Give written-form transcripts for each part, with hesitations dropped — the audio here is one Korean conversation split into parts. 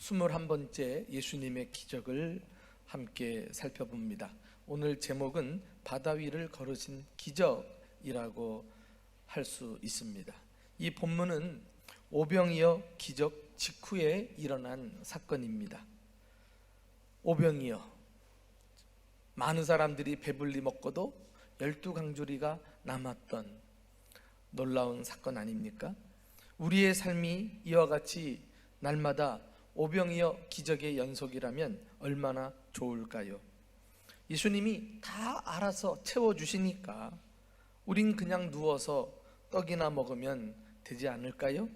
21번째 예수님의 기적을 함께 살펴봅니다. 오늘 제목은 바다 위를 걸으신 기적이라고 할 수 있습니다. 이 본문은 오병이어 기적 직후에 일어난 사건입니다. 오병이어, 많은 사람들이 배불리 먹고도 12강조리가 남았던 놀라운 사건 아닙니까? 우리의 삶이 이와 같이 날마다 오병이어 기적의 연속이라면 얼마나 좋을까요? 예수님이 다 알아서 채워주시니까 우린 그냥 누워서 떡이나 먹으면 되지 않을까요?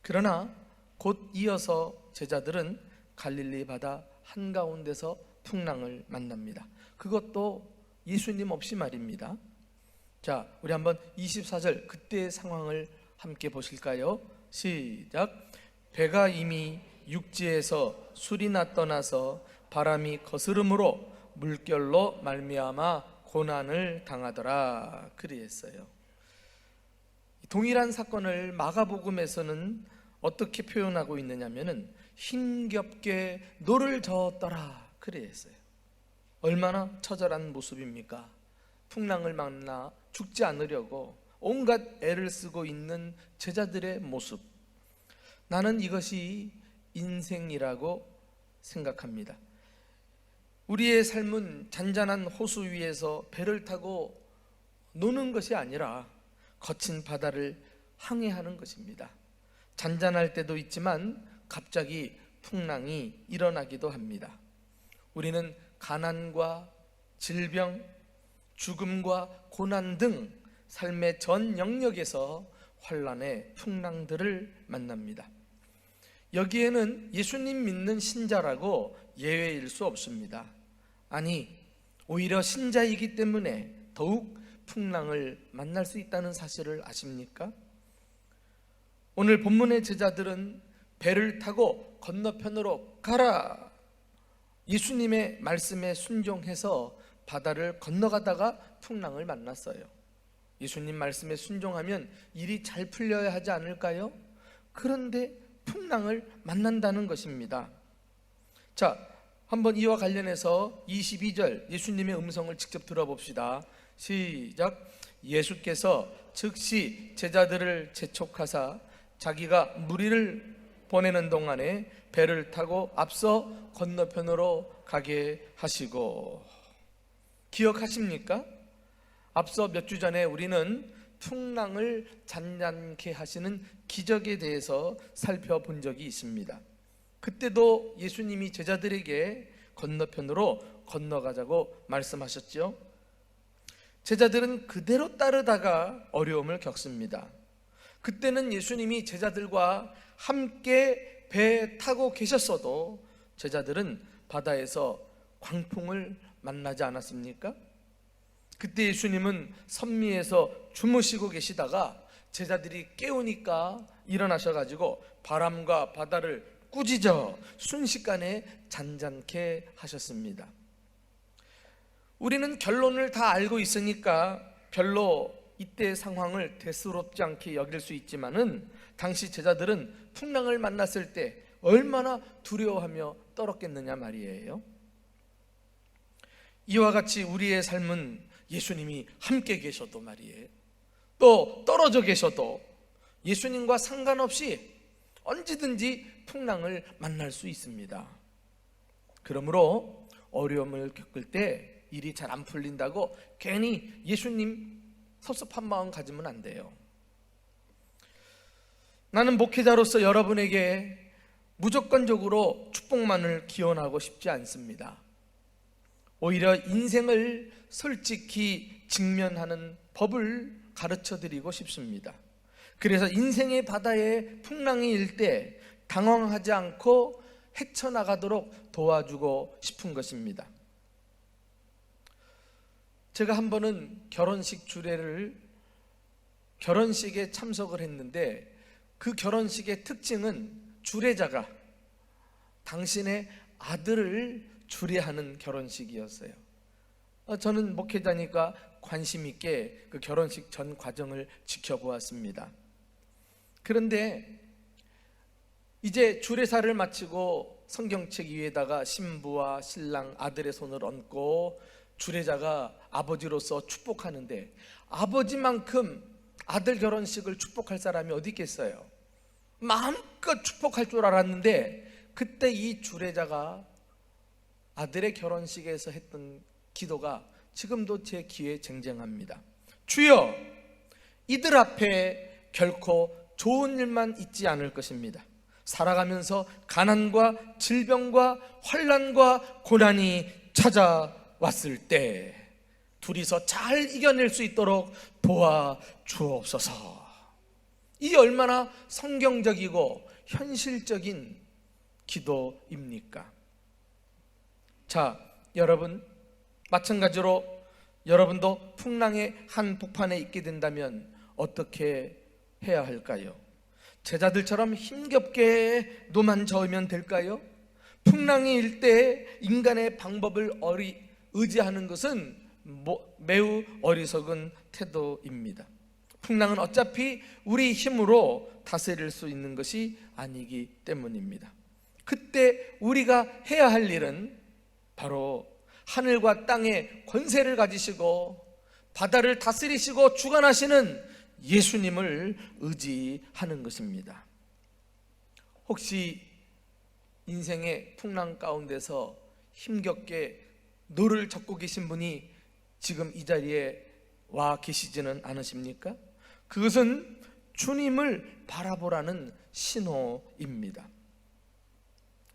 그러나 곧 이어서 제자들은 갈릴리 바다 한가운데서 풍랑을 만납니다. 그것도 예수님 없이 말입니다. 자, 우리 한번 24절 그때의 상황을 함께 보실까요? 시작. 배가 이미 육지에서 술이나 떠나서 바람이 거스름으로 물결로 말미암아 고난을 당하더라. 그리했어요. 동일한 사건을 마가복음에서는 어떻게 표현하고 있느냐면은 힘겹게 노를 저었더라. 그리했어요. 얼마나 처절한 모습입니까? 풍랑을 만나 죽지 않으려고 온갖 애를 쓰고 있는 제자들의 모습. 나는 이것이 인생이라고 생각합니다. 우리의 삶은 잔잔한 호수 위에서 배를 타고 노는 것이 아니라 거친 바다를 항해하는 것입니다. 잔잔할 때도 있지만 갑자기 풍랑이 일어나기도 합니다. 우리는 가난과 질병, 죽음과 고난 등 삶의 전 영역에서 환난의 풍랑들을 만납니다. 여기에는 예수님 믿는 신자라고 예외일 수 없습니다. 아니, 오히려 신자이기 때문에 더욱 풍랑을 만날 수 있다는 사실을 아십니까? 오늘 본문의 제자들은 배를 타고 건너편으로 가라! 예수님의 말씀에 순종해서 바다를 건너가다가 풍랑을 만났어요. 예수님 말씀에 순종하면 일이 잘 풀려야 하지 않을까요? 그런데 풍랑을 만난다는 것입니다. 자, 한번 이와 관련해서 22절 예수님의 음성을 직접 들어봅시다. 시작. 예수께서 즉시 제자들을 재촉하사 자기가 무리를 보내는 동안에 배를 타고 앞서 건너편으로 가게 하시고. 기억하십니까? 앞서 몇 주 전에 우리는 풍랑을 잔잔케 하시는 기적에 대해서 살펴본 적이 있습니다. 그때도 예수님이 제자들에게 건너편으로 건너가자고 말씀하셨죠. 제자들은 그대로 따르다가 어려움을 겪습니다. 그때는 예수님이 제자들과 함께 배 타고 계셨어도 제자들은 바다에서 광풍을 만나지 않았습니까? 그때 예수님은 선미에서 주무시고 계시다가 제자들이 깨우니까 일어나셔가지고 바람과 바다를 꾸짖어 순식간에 잔잔케 하셨습니다. 우리는 결론을 다 알고 있으니까 별로 이때 상황을 대수롭지 않게 여길 수 있지만은 당시 제자들은 풍랑을 만났을 때 얼마나 두려워하며 떨었겠느냐 말이에요. 이와 같이 우리의 삶은 예수님이 함께 계셔도 말이에요, 또 떨어져 계셔도 예수님과 상관없이 언제든지 풍랑을 만날 수 있습니다. 그러므로 어려움을 겪을 때 일이 잘 안 풀린다고 괜히 예수님 섭섭한 마음 가지면 안 돼요. 나는 목회자로서 여러분에게 무조건적으로 축복만을 기원하고 싶지 않습니다. 오히려 인생을 솔직히 직면하는 법을 가르쳐 드리고 싶습니다. 그래서 인생의 바다에 풍랑이 일 때 당황하지 않고 헤쳐나가도록 도와주고 싶은 것입니다. 제가 한 번은 결혼식에 참석을 했는데 그 결혼식의 특징은 주례자가 당신의 아들을 주례하는 결혼식이었어요. 저는 목회자니까 관심 있게 그 결혼식 전 과정을 지켜보았습니다. 그런데 이제 주례사를 마치고 성경책 위에다가 신부와 신랑 아들의 손을 얹고 주례자가 아버지로서 축복하는데, 아버지만큼 아들 결혼식을 축복할 사람이 어디 있겠어요? 마음껏 축복할 줄 알았는데, 그때 이 주례자가 아들의 결혼식에서 했던 기도가 지금도 제 귀에 쟁쟁합니다. 주여, 이들 앞에 결코 좋은 일만 있지 않을 것입니다. 살아가면서 가난과 질병과 환난과 고난이 찾아왔을 때 둘이서 잘 이겨낼 수 있도록 도와주옵소서. 이 얼마나 성경적이고 현실적인 기도입니까? 자, 여러분, 마찬가지로 여러분도 풍랑의 한복판에 있게 된다면 어떻게 해야 할까요? 제자들처럼 힘겹게 노만 저으면 될까요? 풍랑이 일 때 인간의 방법을 의지하는 것은 매우 어리석은 태도입니다. 풍랑은 어차피 우리 힘으로 다스릴 수 있는 것이 아니기 때문입니다. 그때 우리가 해야 할 일은 바로 하늘과 땅의 권세를 가지시고 바다를 다스리시고 주관하시는 예수님을 의지하는 것입니다. 혹시 인생의 풍랑 가운데서 힘겹게 노를 젓고 계신 분이 지금 이 자리에 와 계시지는 않으십니까? 그것은 주님을 바라보라는 신호입니다.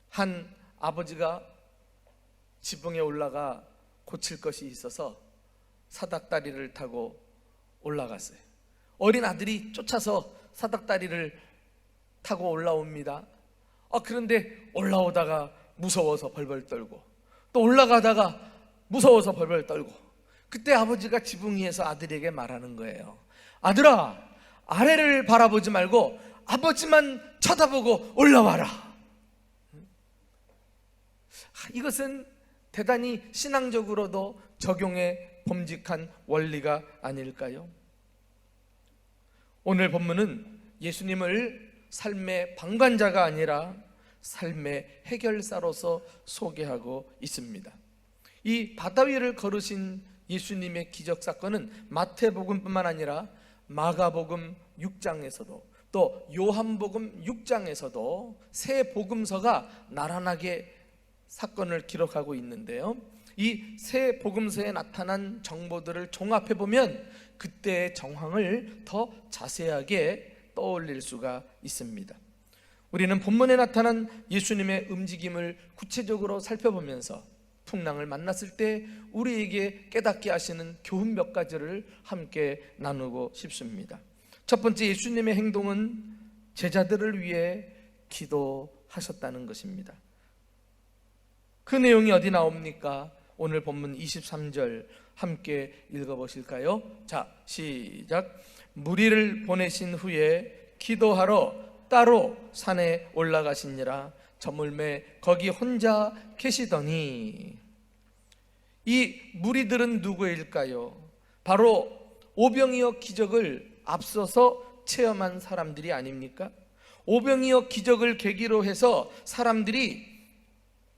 한 아버지가 지붕에 올라가 고칠 것이 있어서 사닥다리를 타고 올라갔어요. 어린 아들이 쫓아서 사닥다리를 타고 올라옵니다. 그런데 올라오다가 무서워서 벌벌 떨고, 또 올라가다가 무서워서 벌벌 떨고, 그때 아버지가 지붕 위에서 아들에게 말하는 거예요. 아들아, 아래를 바라보지 말고 아버지만 쳐다보고 올라와라. 이것은 대단히 신앙적으로도 적용에 범직한 원리가 아닐까요? 오늘 본문은 예수님을 삶의 방관자가 아니라 삶의 해결사로서 소개하고 있습니다. 이 바다 위를 걸으신 예수님의 기적 사건은 마태복음뿐만 아니라 마가복음 6장에서도 또 요한복음 6장에서도 세 복음서가 나란하게 사건을 기록하고 있는데요, 이 세 복음서에 나타난 정보들을 종합해 보면 그때의 정황을 더 자세하게 떠올릴 수가 있습니다. 우리는 본문에 나타난 예수님의 움직임을 구체적으로 살펴보면서 풍랑을 만났을 때 우리에게 깨닫게 하시는 교훈 몇 가지를 함께 나누고 싶습니다. 첫 번째, 예수님의 행동은 제자들을 위해 기도하셨다는 것입니다. 그 내용이 어디 나옵니까? 오늘 본문 23절 함께 읽어보실까요? 자, 시작. 무리를 보내신 후에 기도하러 따로 산에 올라가시니라. 저물매 거기 혼자 계시더니. 이 무리들은 누구일까요? 바로 오병이어 기적을 앞서서 체험한 사람들이 아닙니까? 오병이어 기적을 계기로 해서 사람들이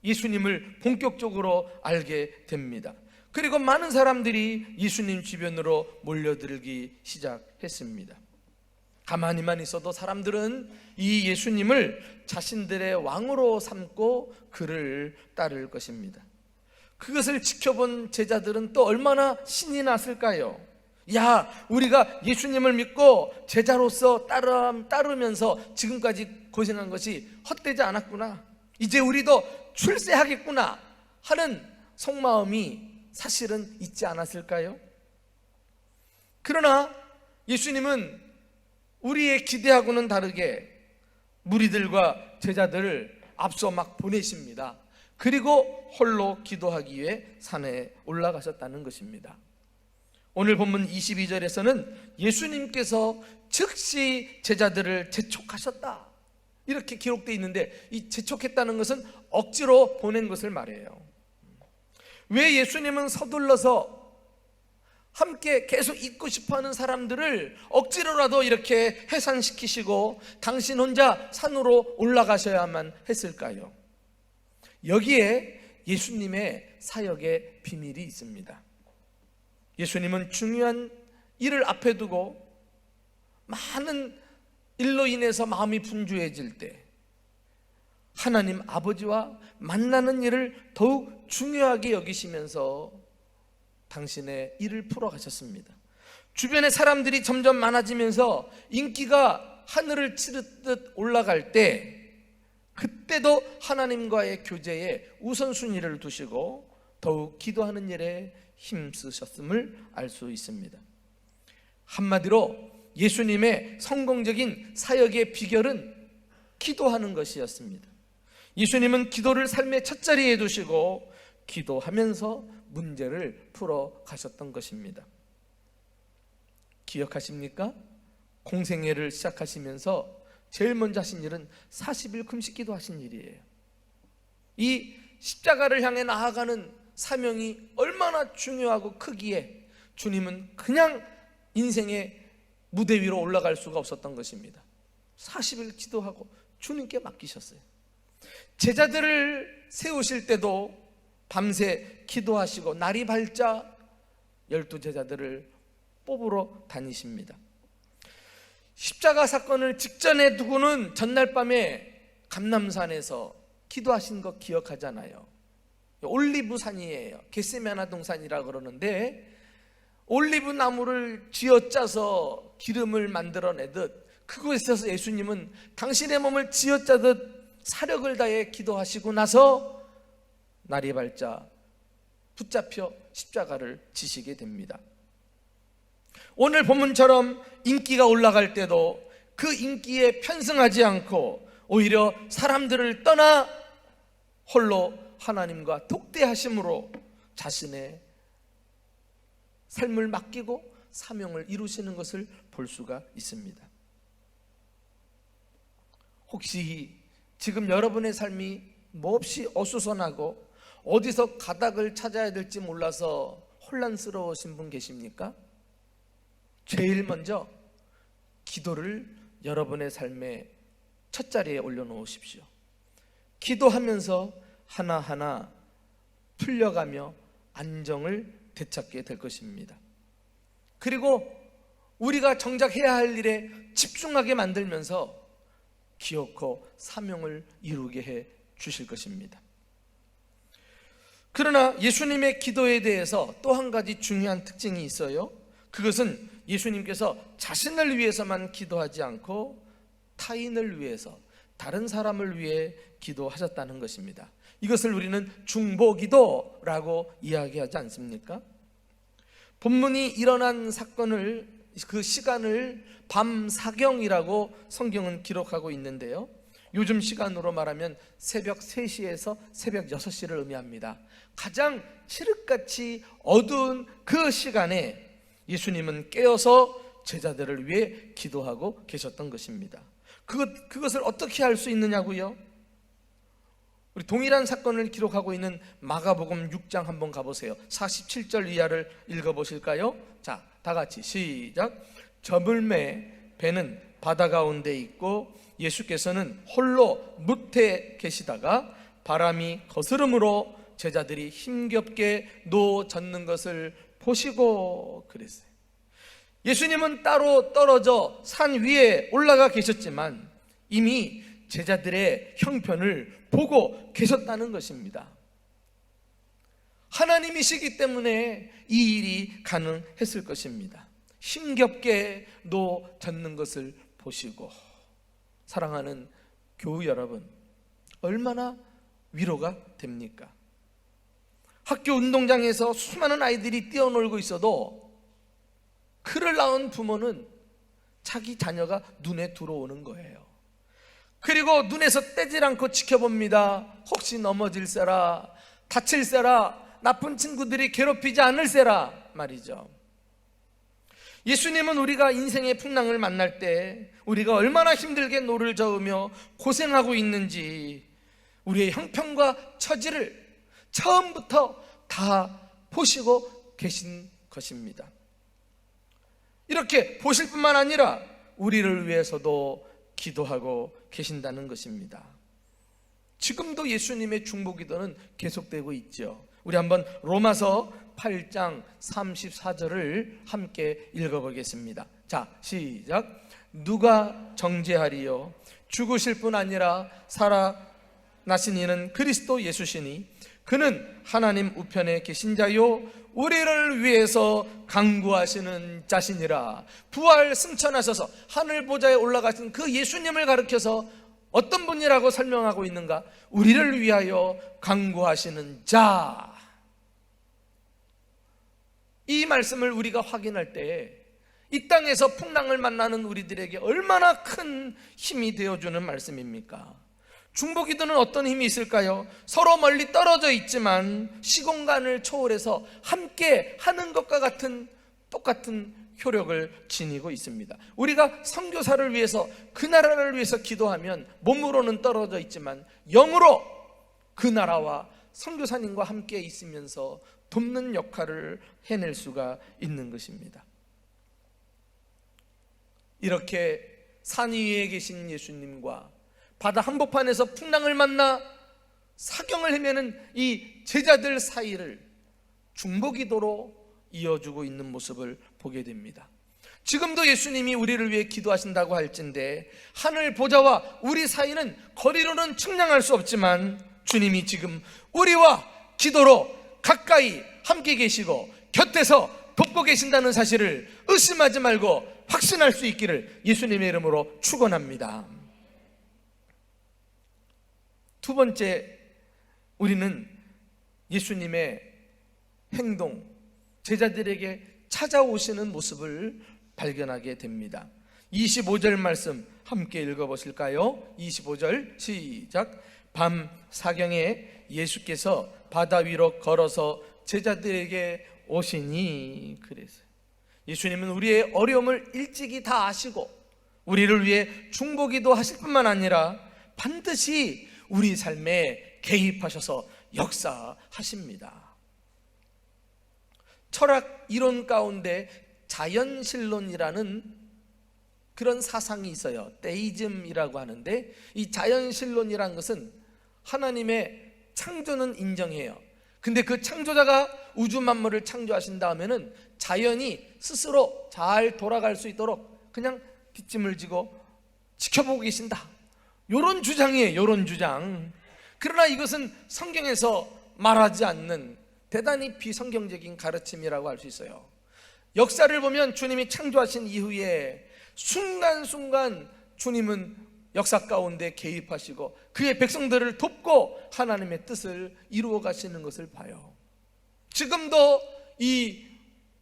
예수님을 본격적으로 알게 됩니다. 그리고 많은 사람들이 예수님 주변으로 몰려들기 시작했습니다. 가만히만 있어도 사람들은 이 예수님을 자신들의 왕으로 삼고 그를 따를 것입니다. 그것을 지켜본 제자들은 또 얼마나 신이 났을까요? 야, 우리가 예수님을 믿고 제자로서 따르면서 지금까지 고생한 것이 헛되지 않았구나, 이제 우리도 출세하겠구나 하는 속마음이 사실은 있지 않았을까요? 그러나 예수님은 우리의 기대하고는 다르게 무리들과 제자들을 앞서 막 보내십니다. 그리고 홀로 기도하기 위해 산에 올라가셨다는 것입니다. 오늘 본문 22절에서는 예수님께서 즉시 제자들을 재촉하셨다, 이렇게 기록되어 있는데, 이 재촉했다는 것은 억지로 보낸 것을 말해요. 왜 예수님은 서둘러서 함께 계속 있고 싶어하는 사람들을 억지로라도 이렇게 해산시키시고 당신 혼자 산으로 올라가셔야만 했을까요? 여기에 예수님의 사역의 비밀이 있습니다. 예수님은 중요한 일을 앞에 두고 많은 일로 인해서 마음이 분주해질 때 하나님 아버지와 만나는 일을 더욱 중요하게 여기시면서 당신의 일을 풀어가셨습니다. 주변의 사람들이 점점 많아지면서 인기가 하늘을 치르듯 올라갈 때 그때도 하나님과의 교제에 우선순위를 두시고 더욱 기도하는 일에 힘쓰셨음을 알 수 있습니다. 한마디로 예수님의 성공적인 사역의 비결은 기도하는 것이었습니다. 예수님은 기도를 삶의 첫 자리에 두시고 기도하면서 문제를 풀어 가셨던 것입니다. 기억하십니까? 공생애를 시작하시면서 제일 먼저 하신 일은 40일 금식 기도하신 일이에요. 이 십자가를 향해 나아가는 사명이 얼마나 중요하고 크기에 주님은 그냥 인생의 무대 위로 올라갈 수가 없었던 것입니다. 40일 기도하고 주님께 맡기셨어요. 제자들을 세우실 때도 밤새 기도하시고 날이 밝자 12제자들을 뽑으러 다니십니다. 십자가 사건을 직전에 두고는 전날 밤에 감람산에서 기도하신 거 기억하잖아요. 올리브산이에요. 겟세마네 동산이라 그러는데 올리브 나무를 쥐어짜서 기름을 만들어내듯 그곳에서 예수님은 당신의 몸을 쥐어짜듯 사력을 다해 기도하시고 나서 날이 밝자 붙잡혀 십자가를 지시게 됩니다. 오늘 본문처럼 인기가 올라갈 때도 그 인기에 편승하지 않고 오히려 사람들을 떠나 홀로 하나님과 독대하심으로 자신의 삶을 맡기고 사명을 이루시는 것을 볼 수가 있습니다. 혹시 지금 여러분의 삶이 몹시 어수선하고 어디서 가닥을 찾아야 될지 몰라서 혼란스러우신 분 계십니까? 제일 먼저 기도를 여러분의 삶의 첫 자리에 올려놓으십시오. 기도하면서 하나하나 풀려가며 안정을 되찾게 될 것입니다. 그리고 우리가 정작 해야 할 일에 집중하게 만들면서 기어코 사명을 이루게 해 주실 것입니다. 그러나 예수님의 기도에 대해서 또 한 가지 중요한 특징이 있어요. 그것은 예수님께서 자신을 위해서만 기도하지 않고 타인을 위해서, 다른 사람을 위해 기도하셨다는 것입니다. 이것을 우리는 중보기도라고 이야기하지 않습니까? 본문이 일어난 사건을, 그 시간을 밤사경이라고 성경은 기록하고 있는데요, 요즘 시간으로 말하면 새벽 3시에서 새벽 6시를 의미합니다. 가장 칠흑같이 어두운 그 시간에 예수님은 깨어서 제자들을 위해 기도하고 계셨던 것입니다. 그것을 어떻게 알 수 있느냐고요? 우리 동일한 사건을 기록하고 있는 마가복음 6장 한번 가보세요. 47절 이하를 읽어보실까요? 자, 다 같이 시작. 저물매 배는 바다 가운데 있고 예수께서는 홀로 무태 계시다가 바람이 거스름으로 제자들이 힘겹게 노 젓는 것을 보시고 그랬어요. 예수님은 따로 떨어져 산 위에 올라가 계셨지만 이미 제자들의 형편을 보고 계셨다는 것입니다. 하나님이시기 때문에 이 일이 가능했을 것입니다. 힘겹게 노 젓는 것을 보시고. 사랑하는 교우 여러분, 얼마나 위로가 됩니까? 학교 운동장에서 수많은 아이들이 뛰어놀고 있어도 그를 낳은 부모는 자기 자녀가 눈에 들어오는 거예요. 그리고 눈에서 떼질 않고 지켜봅니다. 혹시 넘어질세라, 다칠세라, 나쁜 친구들이 괴롭히지 않을세라 말이죠. 예수님은 우리가 인생의 풍랑을 만날 때 우리가 얼마나 힘들게 노를 저으며 고생하고 있는지 우리의 형편과 처지를 처음부터 다 보시고 계신 것입니다. 이렇게 보실 뿐만 아니라 우리를 위해서도 기도하고 계신다는 것입니다. 지금도 예수님의 중보기도는 계속되고 있죠. 우리 한번 로마서 8장 34절을 함께 읽어보겠습니다. 자, 시작. 누가 정죄하리요? 죽으실 뿐 아니라 살아나신 이는 그리스도 예수시니 그는 하나님 우편에 계신 자요 우리를 위해서 간구하시는 자시니라. 부활 승천하셔서 하늘 보좌에 올라가신 그 예수님을 가리켜서 어떤 분이라고 설명하고 있는가? 우리를 위하여 간구하시는 자. 이 말씀을 우리가 확인할 때 이 땅에서 풍랑을 만나는 우리들에게 얼마나 큰 힘이 되어주는 말씀입니까? 중보기도는 어떤 힘이 있을까요? 서로 멀리 떨어져 있지만 시공간을 초월해서 함께 하는 것과 같은 똑같은 효력을 지니고 있습니다. 우리가 선교사를 위해서, 그 나라를 위해서 기도하면 몸으로는 떨어져 있지만 영으로 그 나라와 선교사님과 함께 있으면서 돕는 역할을 해낼 수가 있는 것입니다. 이렇게 산 위에 계신 예수님과 바다 한복판에서 풍랑을 만나 사경을 헤매는 이 제자들 사이를 중보기도로 이어주고 있는 모습을 보게 됩니다. 지금도 예수님이 우리를 위해 기도하신다고 할진데 하늘 보좌와 우리 사이는 거리로는 측량할 수 없지만 주님이 지금 우리와 기도로 가까이 함께 계시고 곁에서 돕고 계신다는 사실을 의심하지 말고 확신할 수 있기를 예수님의 이름으로 축원합니다. 두 번째, 우리는 예수님의 행동, 제자들에게 찾아오시는 모습을 발견하게 됩니다. 25절 말씀 함께 읽어보실까요? 25절 시작. 밤 사경에 예수께서 바다 위로 걸어서 제자들에게 오시니 그래서 예수님은 우리의 어려움을 일찍이 다 아시고 우리를 위해 중보기도 하실 뿐만 아니라 반드시 우리 삶에 개입하셔서 역사하십니다. 철학 이론 가운데 자연신론이라는 그런 사상이 있어요. 데이즘이라고 하는데, 이 자연신론이라는 것은 하나님의 창조는 인정해요. 근데 그 창조자가 우주 만물을 창조하신 다음에는 자연이 스스로 잘 돌아갈 수 있도록 그냥 뒷짐을 지고 지켜보고 계신다, 요런 주장이에요. 요런 주장. 그러나 이것은 성경에서 말하지 않는 대단히 비성경적인 가르침이라고 할 수 있어요. 역사를 보면 주님이 창조하신 이후에 순간순간 주님은 역사 가운데 개입하시고 그의 백성들을 돕고 하나님의 뜻을 이루어 가시는 것을 봐요. 지금도 이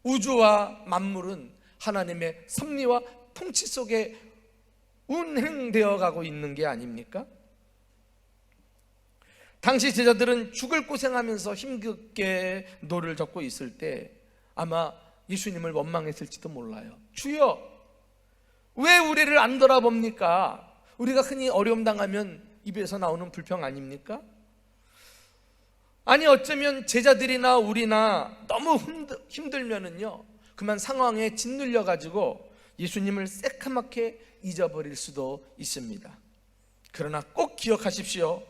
우주와 만물은 하나님의 섭리와 통치 속에 운행되어 가고 있는 게 아닙니까? 당시 제자들은 죽을 고생하면서 힘겹게 노를 젓고 있을 때 아마 예수님을 원망했을지도 몰라요. 주여, 왜 우리를 안 돌아봅니까? 우리가 흔히 어려움 당하면 입에서 나오는 불평 아닙니까? 아니 어쩌면 제자들이나 우리나 너무 힘들면은요 그만 상황에 짓눌려 가지고 예수님을 새카맣게 잊어버릴 수도 있습니다. 그러나 꼭 기억하십시오.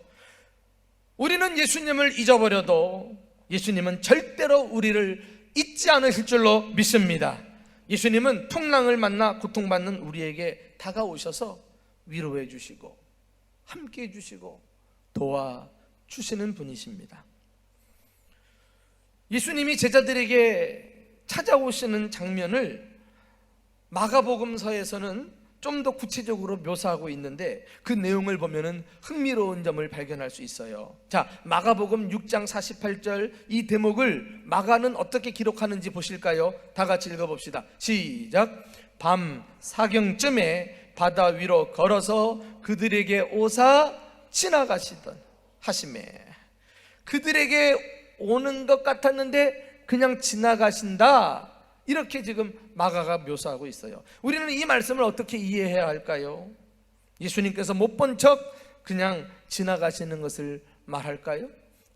우리는 예수님을 잊어버려도 예수님은 절대로 우리를 잊지 않으실 줄로 믿습니다. 예수님은 풍랑을 만나 고통받는 우리에게 다가오셔서 위로해 주시고 함께 해 주시고 도와주시는 분이십니다. 예수님이 제자들에게 찾아오시는 장면을 마가복음서에서는 좀 더 구체적으로 묘사하고 있는데 그 내용을 보면은 흥미로운 점을 발견할 수 있어요. 자, 마가복음 6장 48절 이 대목을 마가는 어떻게 기록하는지 보실까요? 다 같이 읽어봅시다. 시작. 밤 사경쯤에 바다 위로 걸어서 그들에게 오사 지나가시던 하시매. 그들에게 오는 것 같았는데 그냥 지나가신다, 이렇게 지금 마가가 묘사하고 있어요. 우리는 이 말씀을 어떻게 이해해야 할까요? 예수님께서 못 본 척 그냥 지나가시는 것을 말할까요?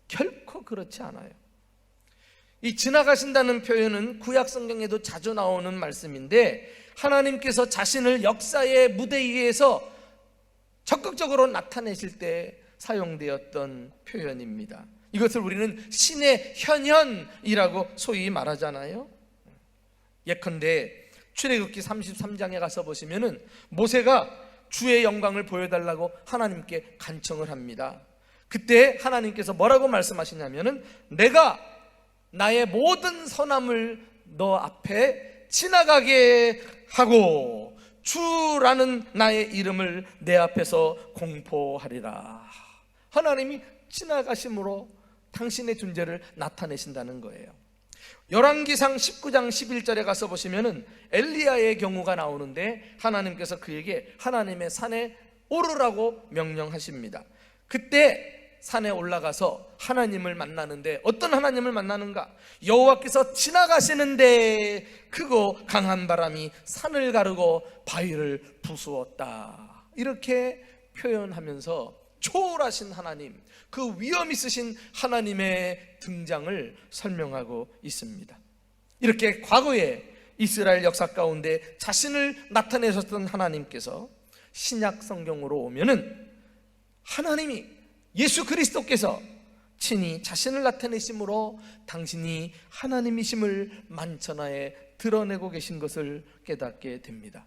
결코 그렇지 않아요. 이 지나가신다는 표현은 구약 성경에도 자주 나오는 말씀인데, 하나님께서 자신을 역사의 무대 위에서 적극적으로 나타내실 때 사용되었던 표현입니다. 이것을 우리는 신의 현현이라고 소위 말하잖아요. 예컨대 출애굽기 33장에 가서 보시면은 모세가 주의 영광을 보여달라고 하나님께 간청을 합니다. 그때 하나님께서 뭐라고 말씀하시냐면은 내가 나의 모든 선함을 너 앞에 지나가게 하고 주라는 나의 이름을 내 앞에서 공포하리라. 하나님이 지나가심으로 당신의 존재를 나타내신다는 거예요. 열왕기상 19장 11절에 가서 보시면은 엘리야의 경우가 나오는데, 하나님께서 그에게 하나님의 산에 오르라고 명령하십니다. 그때 산에 올라가서 하나님을 만나는데, 어떤 하나님을 만나는가? 여호와께서 지나가시는데 크고 강한 바람이 산을 가르고 바위를 부수었다. 이렇게 표현하면서 초월하신 하나님, 그 위엄 있으신 하나님의 등장을 설명하고 있습니다. 이렇게 과거에 이스라엘 역사 가운데 자신을 나타내셨던 하나님께서 신약 성경으로 오면은 하나님이, 예수 그리스도께서 친히 자신을 나타내심으로 당신이 하나님이심을 만천하에 드러내고 계신 것을 깨닫게 됩니다.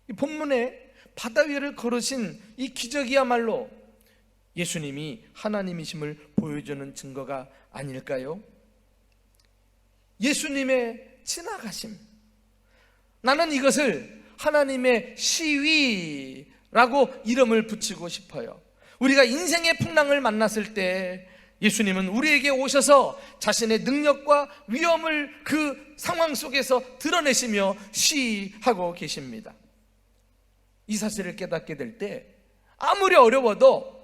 이 본문에 바다 위를 걸으신 이 기적이야말로 예수님이 하나님이심을 보여주는 증거가 아닐까요? 예수님의 지나가심, 나는 이것을 하나님의 시위라고 이름을 붙이고 싶어요. 우리가 인생의 풍랑을 만났을 때 예수님은 우리에게 오셔서 자신의 능력과 위엄을 그 상황 속에서 드러내시며 시위하고 계십니다. 이 사실을 깨닫게 될 때 아무리 어려워도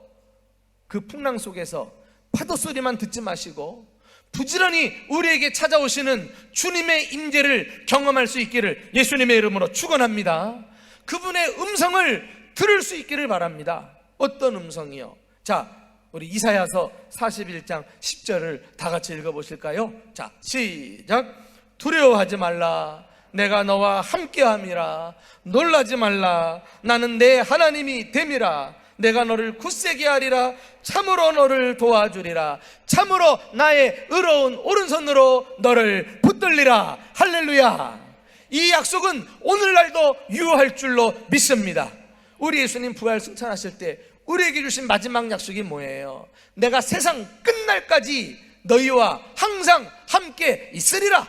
그 풍랑 속에서 파도 소리만 듣지 마시고 부지런히 우리에게 찾아오시는 주님의 임재를 경험할 수 있기를 예수님의 이름으로 축원합니다. 그분의 음성을 들을 수 있기를 바랍니다. 어떤 음성이요? 자, 우리 이사야서 41장 10절을 다 같이 읽어보실까요? 자, 시작. 두려워하지 말라, 내가 너와 함께함이라. 놀라지 말라, 나는 내 하나님이 됨이라. 내가 너를 굳세게 하리라. 참으로 너를 도와주리라. 참으로 나의 의로운 오른손으로 너를 붙들리라. 할렐루야. 이 약속은 오늘날도 유효할 줄로 믿습니다. 우리 예수님 부활 승천하실 때 우리에게 주신 마지막 약속이 뭐예요? 내가 세상 끝날까지 너희와 항상 함께 있으리라.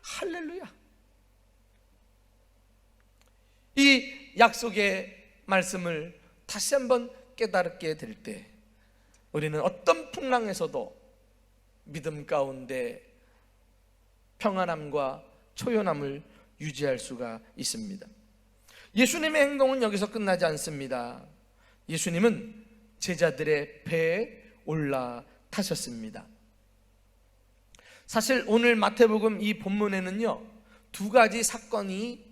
할렐루야. 이 약속의 말씀을 다시 한번 깨닫게 될 때 우리는 어떤 풍랑에서도 믿음 가운데 평안함과 초연함을 유지할 수가 있습니다. 예수님의 행동은 여기서 끝나지 않습니다. 예수님은 제자들의 배에 올라타셨습니다. 사실 오늘 마태복음 이 본문에는요, 두 가지 사건이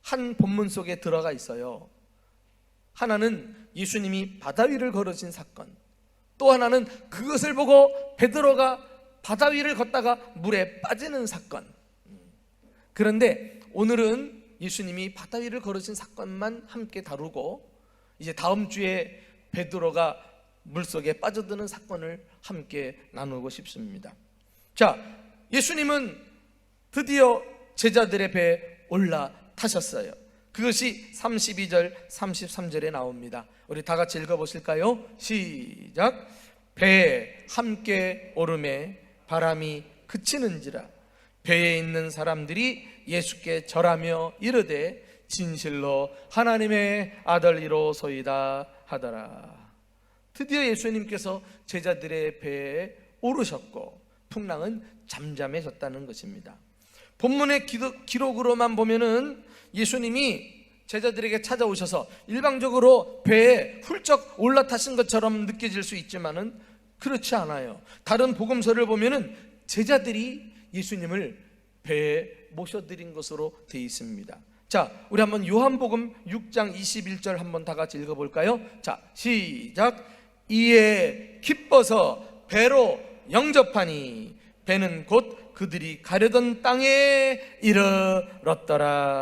한 본문 속에 들어가 있어요. 하나는 예수님이 바다 위를 걸으신 사건, 또 하나는 그것을 보고 베드로가 바다 위를 걷다가 물에 빠지는 사건. 그런데 오늘은 예수님이 바다 위를 걸으신 사건만 함께 다루고, 이제 다음 주에 베드로가 물속에 빠져드는 사건을 함께 나누고 싶습니다. 자, 예수님은 드디어 제자들의 배에 올라타셨어요. 그것이 32절 33절에 나옵니다. 우리 다 같이 읽어보실까요? 시작. 배에 함께 오르매 바람이 그치는지라. 배에 있는 사람들이 예수께 절하며 이르되 진실로 하나님의 아들이로소이다 하더라. 드디어 예수님께서 제자들의 배에 오르셨고 풍랑은 잠잠해졌다는 것입니다. 본문의 기록으로만 보면은 예수님이 제자들에게 찾아오셔서 일방적으로 배에 훌쩍 올라타신 것처럼 느껴질 수 있지만은 그렇지 않아요. 다른 복음서를 보면은 제자들이 예수님을 배에 모셔드린 것으로 되어 있습니다. 자, 우리 한번 요한복음 6장 21절 한번 다 같이 읽어볼까요? 자, 시작. 이에 기뻐서 배로 영접하니 배는 곧 그들이 가려던 땅에 이르렀더라.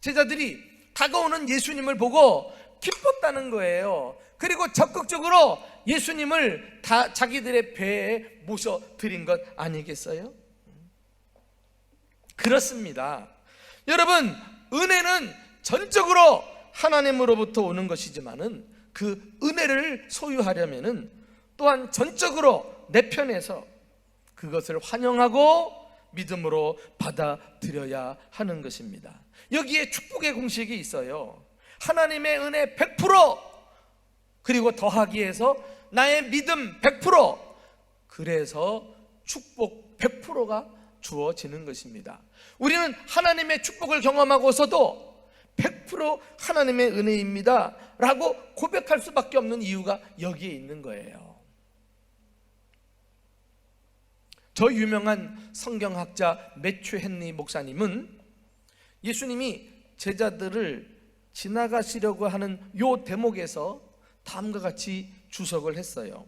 제자들이 다가오는 예수님을 보고 기뻤다는 거예요. 그리고 적극적으로 예수님을 다 자기들의 배에 모셔드린 것 아니겠어요? 그렇습니다. 여러분, 은혜는 전적으로 하나님으로부터 오는 것이지만은 그 은혜를 소유하려면은 또한 전적으로 내 편에서 그것을 환영하고 믿음으로 받아들여야 하는 것입니다. 여기에 축복의 공식이 있어요. 하나님의 은혜 100%, 그리고 더하기 해서 나의 믿음 100%, 그래서 축복 100%가 주어지는 것입니다. 우리는 하나님의 축복을 경험하고서도 100% 하나님의 은혜입니다 라고 고백할 수밖에 없는 이유가 여기에 있는 거예요. 저 유명한 성경학자 매튜 헨리 목사님은 예수님이 제자들을 지나가시려고 하는 요 대목에서 다음과 같이 주석을 했어요.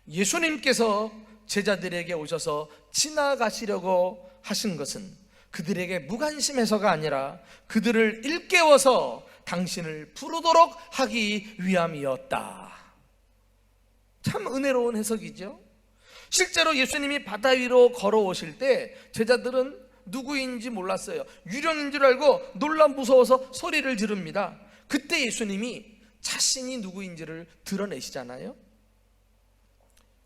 예수님께서 제자들에게 오셔서 지나가시려고 하신 것은 그들에게 무관심해서가 아니라 그들을 일깨워서 당신을 부르도록 하기 위함이었다. 참 은혜로운 해석이죠. 실제로 예수님이 바다 위로 걸어오실 때 제자들은 누구인지 몰랐어요. 유령인 줄 알고 놀라 무서워서 소리를 지릅니다. 그때 예수님이 자신이 누구인지를 드러내시잖아요.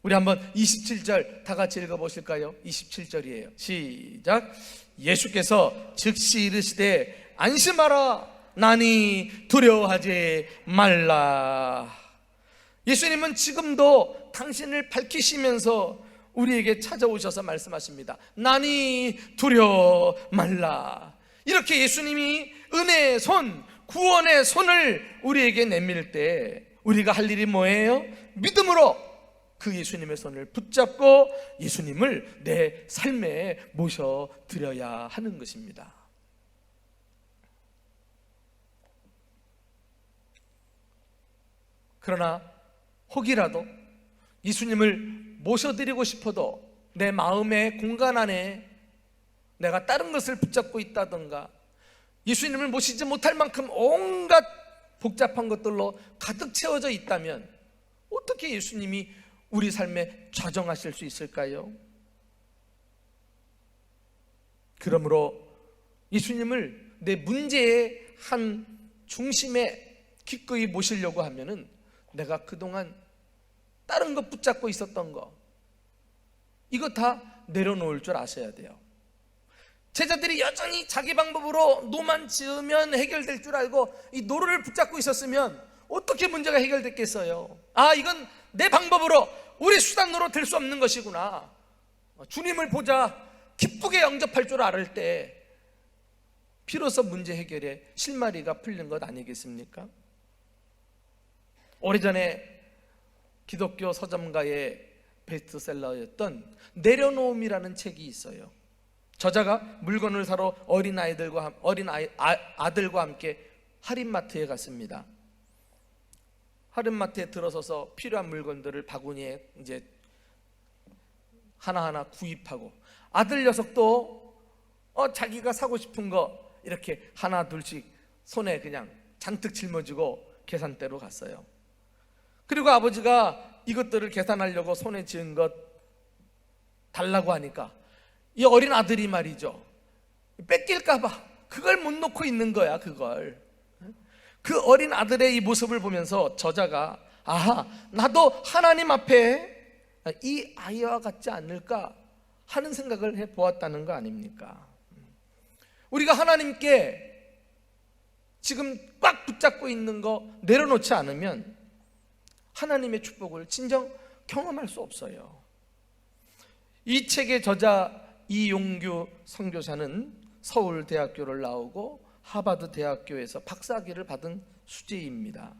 우리 한번 27절 다 같이 읽어보실까요? 27절이에요 시작. 예수께서 즉시 이르시되 안심하라, 나니 두려워하지 말라. 예수님은 지금도 당신을 밝히시면서 우리에게 찾아오셔서 말씀하십니다. 나니 두려워 말라. 이렇게 예수님이 은혜의 손, 구원의 손을 우리에게 내밀 때 우리가 할 일이 뭐예요? 믿음으로 그 예수님의 손을 붙잡고 예수님을 내 삶에 모셔드려야 하는 것입니다. 그러나 혹이라도 예수님을 모셔드리고 싶어도 내 마음의 공간 안에 내가 다른 것을 붙잡고 있다던가 예수님을 모시지 못할 만큼 온갖 복잡한 것들로 가득 채워져 있다면 어떻게 예수님이 우리 삶에 좌정하실 수 있을까요? 그러므로 예수님을 내 문제의 한 중심에 기꺼이 모시려고 하면은 내가 그동안 다른 것 붙잡고 있었던 거, 이거 다 내려놓을 줄 아셔야 돼요. 제자들이 여전히 자기 방법으로 노만 지으면 해결될 줄 알고 이 노를 붙잡고 있었으면 어떻게 문제가 해결됐겠어요? 아, 이건 내 방법으로 우리 수단으로 될 수 없는 것이구나. 주님을 보자 기쁘게 영접할 줄 알을 때 비로소 문제 해결에 실마리가 풀린 것 아니겠습니까? 오래전에 기독교 서점가의 베스트셀러였던 내려놓음이라는 책이 있어요. 저자가 물건을 사러 어린 아들과 함께 할인마트에 갔습니다. 할인마트에 들어서서 필요한 물건들을 바구니에 이제 하나하나 구입하고 아들 녀석도 자기가 사고 싶은 거 이렇게 하나 둘씩 손에 그냥 잔뜩 짊어지고 계산대로 갔어요. 그리고 아버지가 이것들을 계산하려고 손에 쥐은 것 달라고 하니까 이 어린 아들이 말이죠, 뺏길까봐 그걸 못 놓고 있는 거야. 그걸 그 어린 아들의 이 모습을 보면서 저자가 아하, 나도 하나님 앞에 이 아이와 같지 않을까 하는 생각을 해보았다는 거 아닙니까? 우리가 하나님께 지금 꽉 붙잡고 있는 거 내려놓지 않으면 하나님의 축복을 진정 경험할 수 없어요. 이 책의 저자 이용규 선교사는 서울대학교를 나오고 하버드 대학교에서 박사학위를 받은 수재입니다.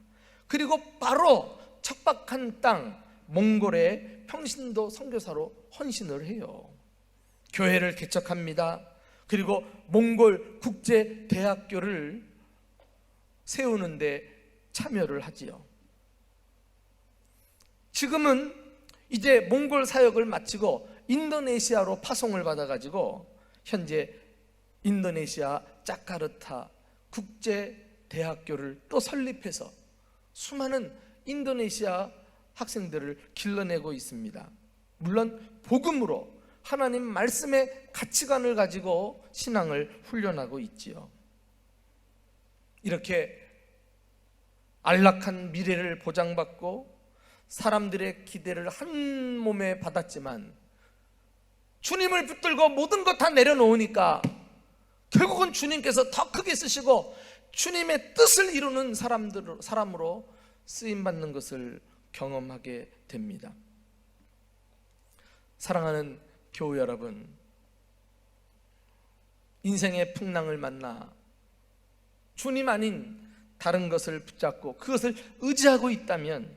그리고 바로 척박한 땅 몽골의 평신도 선교사로 헌신을 해요. 교회를 개척합니다. 그리고 몽골 국제대학교를 세우는데 참여를 하지요. 지금은 이제 몽골 사역을 마치고 인도네시아로 파송을 받아가지고 현재 인도네시아 자카르타 국제대학교를 또 설립해서 수많은 인도네시아 학생들을 길러내고 있습니다. 물론 복음으로 하나님 말씀의 가치관을 가지고 신앙을 훈련하고 있지요. 이렇게 안락한 미래를 보장받고 사람들의 기대를 한 몸에 받았지만 주님을 붙들고 모든 것 다 내려놓으니까 결국은 주님께서 더 크게 쓰시고 주님의 뜻을 이루는 사람으로 쓰임받는 것을 경험하게 됩니다. 사랑하는 교우 여러분, 인생의 풍랑을 만나 주님 아닌 다른 것을 붙잡고 그것을 의지하고 있다면,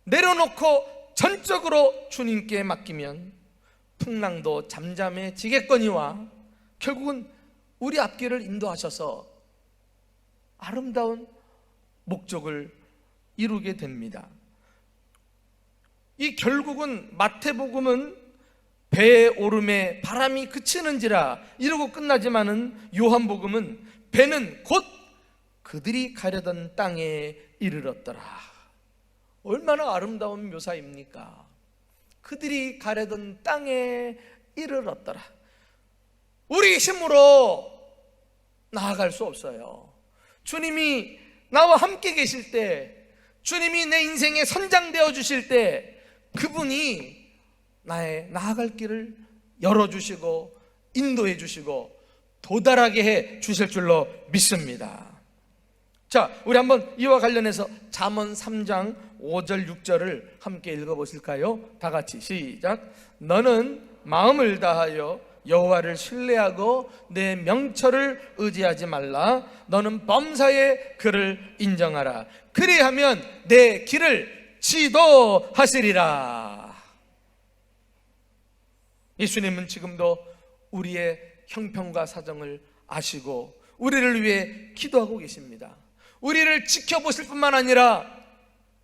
내려놓고 전적으로 주님께 맡기면 풍랑도 잠잠해지겠거니와 결국은 우리 앞길을 인도하셔서 아름다운 목적을 이루게 됩니다. 이 결국은 마태복음은 배에 오름에 바람이 그치는지라 이러고 끝나지만은 요한복음은 배는 곧 그들이 가려던 땅에 이르렀더라. 얼마나 아름다운 묘사입니까? 그들이 가려던 땅에 이르렀더라. 우리 힘으로 나아갈 수 없어요. 주님이 나와 함께 계실 때, 주님이 내 인생에 선장되어 주실 때 그분이 나의 나아갈 길을 열어주시고 인도해 주시고 도달하게 해 주실 줄로 믿습니다. 자, 우리 한번 이와 관련해서 잠언 3장 5절 6절을 함께 읽어보실까요? 다 같이 시작. 너는 마음을 다하여 여호와를 신뢰하고 내 명철을 의지하지 말라. 너는 범사에 그를 인정하라. 그리하면 내 길을 지도하시리라. 예수님은 지금도 우리의 형편과 사정을 아시고 우리를 위해 기도하고 계십니다. 우리를 지켜보실 뿐만 아니라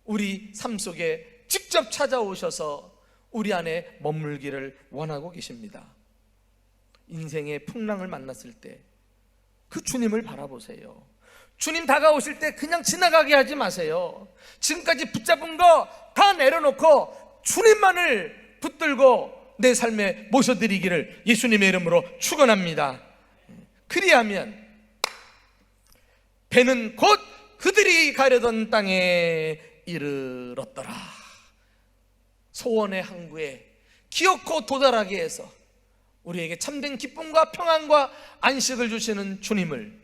우리 삶 속에 직접 찾아오셔서 우리 안에 머물기를 원하고 계십니다. 인생의 풍랑을 만났을 때 그 주님을 바라보세요. 주님 다가오실 때 그냥 지나가게 하지 마세요. 지금까지 붙잡은 거 다 내려놓고 주님만을 붙들고 내 삶에 모셔드리기를 예수님의 이름으로 축원합니다. 그리하면 배는 곧 그들이 가려던 땅에 이르렀더라. 소원의 항구에 기어코 도달하게 해서 우리에게 참된 기쁨과 평안과 안식을 주시는 주님을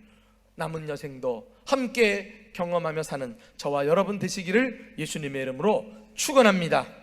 남은 여생도 함께 경험하며 사는 저와 여러분 되시기를 예수님의 이름으로 축원합니다.